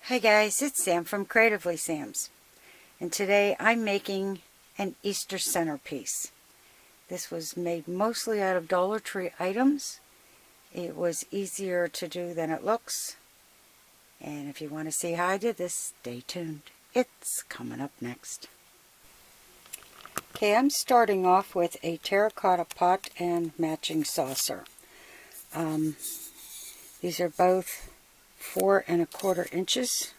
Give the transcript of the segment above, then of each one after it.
Hi guys, it's Sam from Creatively Sam's, and today I'm making an Easter centerpiece. This was made mostly out of Dollar Tree items. It was easier to do than it looks, and if you want to see how I did this, stay tuned. It's coming up next. Okay, I'm starting off with a terracotta pot and matching saucer. These are both 4 1/4 inches,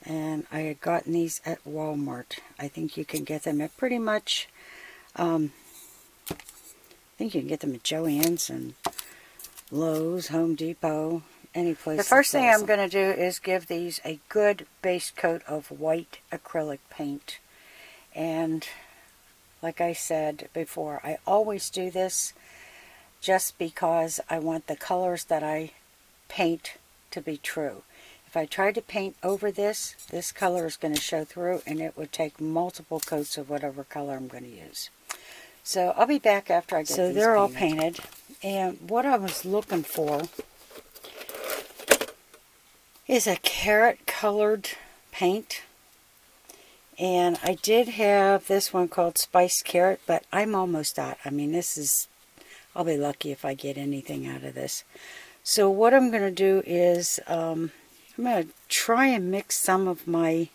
and I had gotten these at Walmart. I think you can get them at pretty much, I think you can get them at Joann's and Lowe's, Home Depot, any place. The first thing I'm going to do is give these a good base coat of white acrylic paint. And like I said before, I always do this just because I want the colors that I paint to be true. If I tried to paint over this color is going to show through, and it would take multiple coats of whatever color I'm going to use. So I'll be back after I get these painted. So they're all painted, and what I was looking for is a carrot colored paint. And I did have this one called Spiced Carrot, but I'm almost out. I mean, I'll be lucky if I get anything out of this. So what I'm going to do is, I'm going to try and mix some of my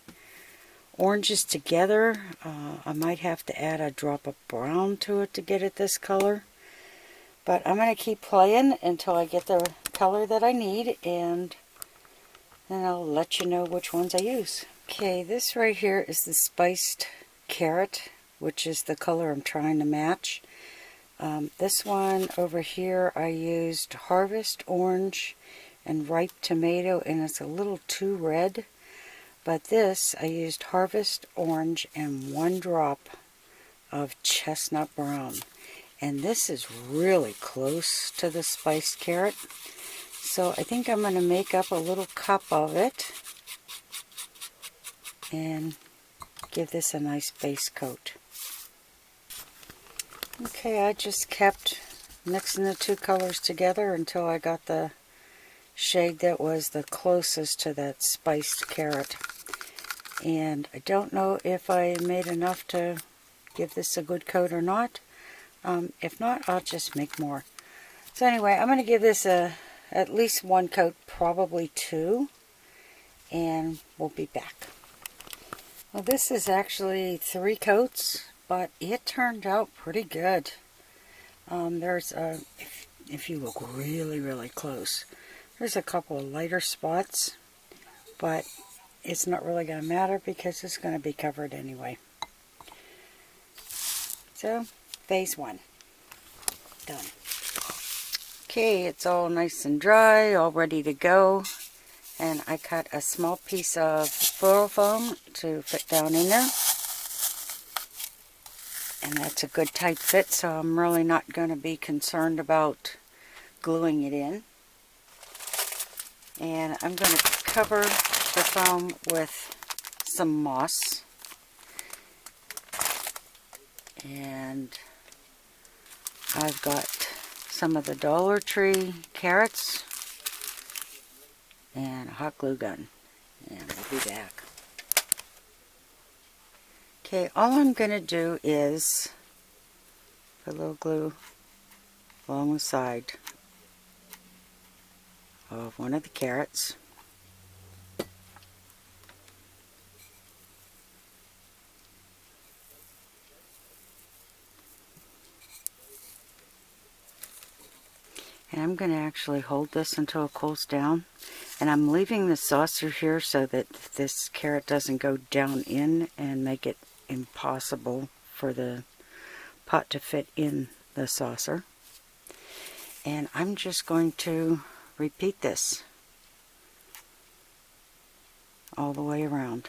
oranges together. I might have to add a drop of brown to it to get it this color. But I'm going to keep playing until I get the color that I need, and then I'll let you know which ones I use. Okay, this right here is the Spiced Carrot, which is the color I'm trying to match. This one over here I used Harvest Orange and Ripe Tomato, and it's a little too red. But this I used Harvest Orange and 1 drop of Chestnut Brown. And this is really close to the Spiced Carrot. So I think I'm going to make up a little cup of it and give this a nice base coat. Okay, I just kept mixing the two colors together until I got the shade that was the closest to that Spiced Carrot. And I don't know if I made enough to give this a good coat or not. If not, I'll just make more. So anyway, I'm going to give this at least 1 coat, probably 2, and we'll be back. Well, this is actually 3 coats, but it turned out pretty good. There's if you look really close, there's a couple of lighter spots, but it's not really going to matter because it's going to be covered anyway. So, phase 1 done. Okay, it's all nice and dry, all ready to go, and I cut a small piece of floral foam to fit down in there. And that's a good tight fit, so I'm really not going to be concerned about gluing it in. And I'm going to cover the foam with some moss. And I've got some of the Dollar Tree carrots and a hot glue gun. And we'll be back. Okay, all I'm going to do is put a little glue along the side of one of the carrots. And I'm going to actually hold this until it cools down. And I'm leaving the saucer here so that this carrot doesn't go down in and make it impossible for the pot to fit in the saucer. And I'm just going to repeat this all the way around.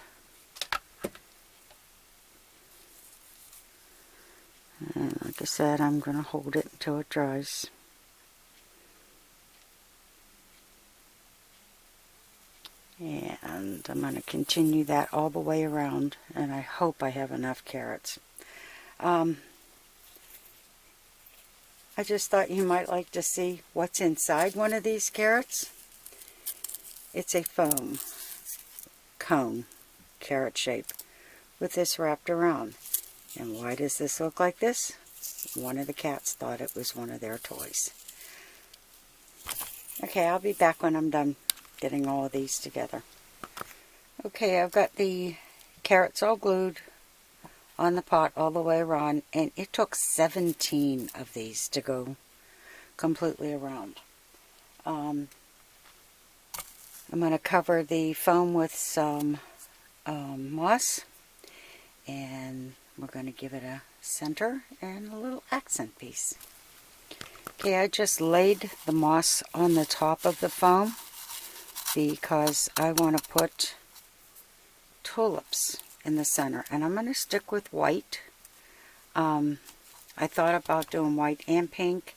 And like I said, I'm going to hold it until it dries. And I'm going to continue that all the way around, and I hope I have enough carrots. I just thought you might like to see what's inside one of these carrots. It's a foam. cone, carrot shape, with this wrapped around. And why does this look like this? One of the cats thought it was one of their toys. Okay, I'll be back when I'm done getting all of these together. Okay, I've got the carrots all glued on the pot all the way around, and it took 17 of these to go completely around. I'm going to cover the foam with some moss, and we're going to give it a center and a little accent piece. Okay, I just laid the moss on the top of the foam because I want to put tulips in the center, and I'm going to stick with white. I thought about doing white and pink,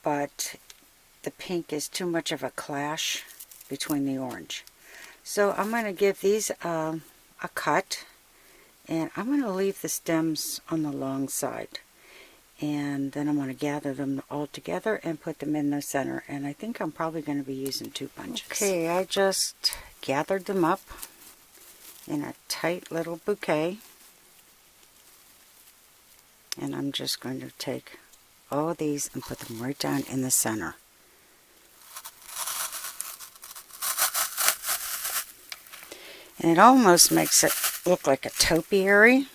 but the pink is too much of a clash between the orange. So I'm going to give these a cut, and I'm going to leave the stems on the long side, and then I'm going to gather them all together and put them in the center, and I think I'm probably going to be using 2 bunches. Okay, I just gathered them up in a tight little bouquet, and I'm just going to take all of these and put them right down in the center. And it almost makes it look like a topiary.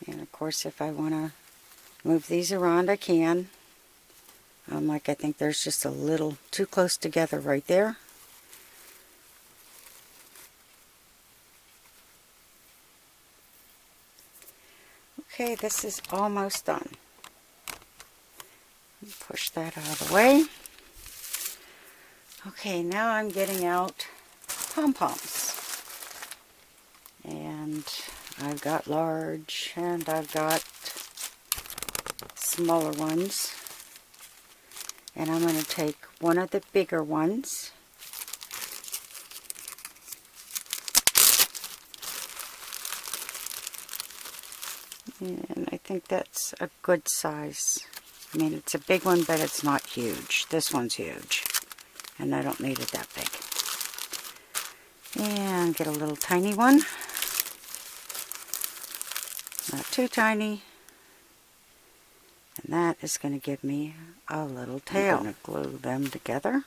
And of course, if I want to move these around, I can. Like I think there's just a little too close together right there. Okay, this is almost done. Push that out of the way. Okay, now I'm getting out pom-poms. And I've got large and I've got smaller ones. And I'm going to take one of the bigger ones. And I think that's a good size. I mean, it's a big one, but it's not huge. This one's huge, and I don't need it that big. And get a little tiny one. Not too tiny. And that is going to give me a little tail. I'm going to glue them together.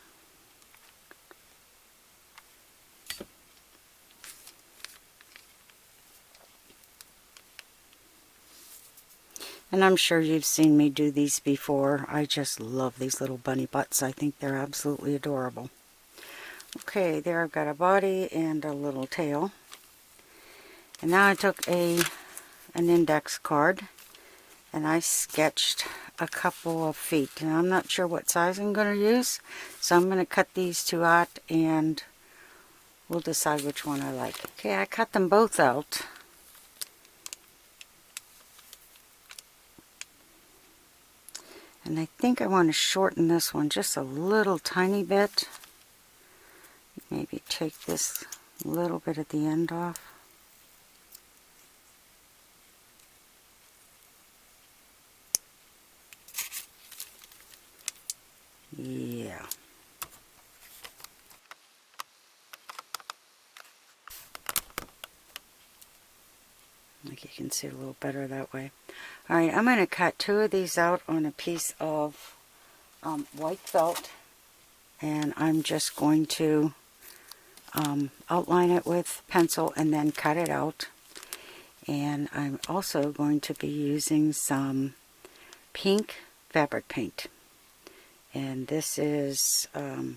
And I'm sure you've seen me do these before. I just love these little bunny butts. I think they're absolutely adorable. Okay, there I've got a body and a little tail. And now I took an index card and I sketched a couple of feet. And I'm not sure what size I'm going to use, so I'm going to cut these 2 out and we'll decide which one I like. Okay, I cut them both out. And I think I want to shorten this one just a little tiny bit. Maybe take this little bit at the end off. Yeah. Like you can see a little better that way. Alright, I'm going to cut 2 of these out on a piece of white felt, and I'm just going to outline it with pencil and then cut it out. And I'm also going to be using some pink fabric paint, and this is a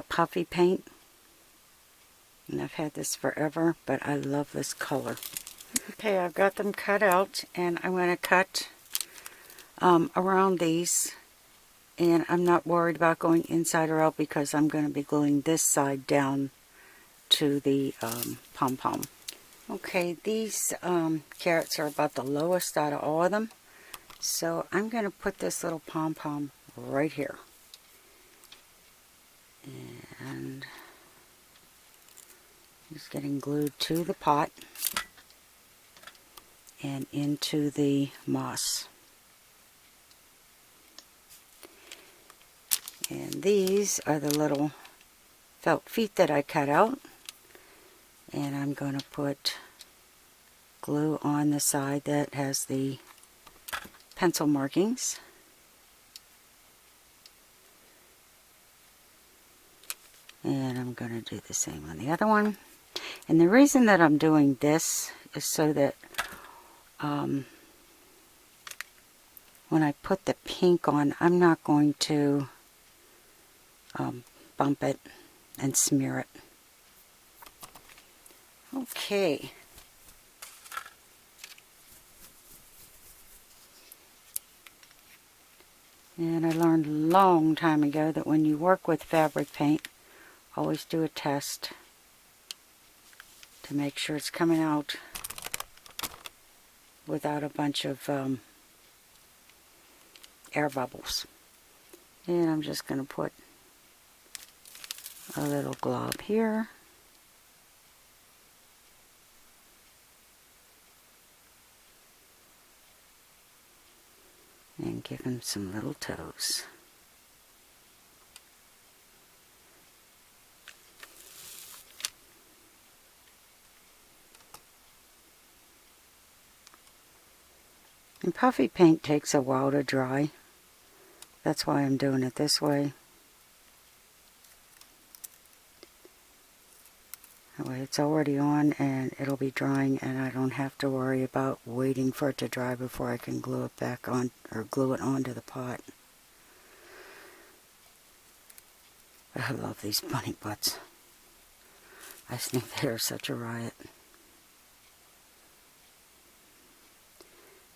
puffy paint, and I've had this forever, but I love this color. Okay, I've got them cut out, and I'm going to cut around these, and I'm not worried about going inside or out because I'm going to be gluing this side down to the pom-pom. Okay, these carrots are about the lowest out of all of them, so I'm going to put this little pom-pom right here. And it's getting glued to the pot and into the moss. And these are the little felt feet that I cut out. And I'm going to put glue on the side that has the pencil markings. And I'm going to do the same on the other one. And the reason that I'm doing this is so that when I put the pink on, I'm not going to bump it and smear it. Okay. And I learned a long time ago that when you work with fabric paint, always do a test to make sure it's coming out without a bunch of air bubbles. And I'm just going to put a little glob here. And give him some little toes. And puffy paint takes a while to dry. That's why I'm doing it this way. That way it's already on and it'll be drying, and I don't have to worry about waiting for it to dry before I can glue it back on, or glue it onto the pot. I love these bunny butts. I think they're such a riot.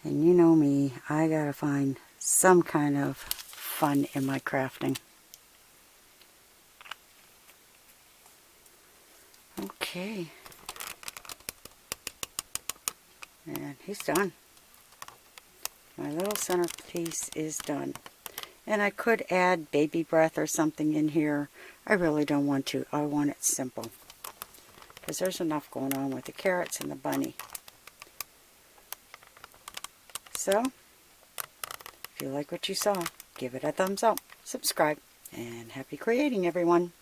And you know me, I gotta find some kind of fun in my crafting. Okay. And he's done. My little centerpiece is done. And I could add baby breath or something in here. I really don't want to. I want it simple, because there's enough going on with the carrots and the bunny. So, if you like what you saw, give it a thumbs up, subscribe, and happy creating, everyone.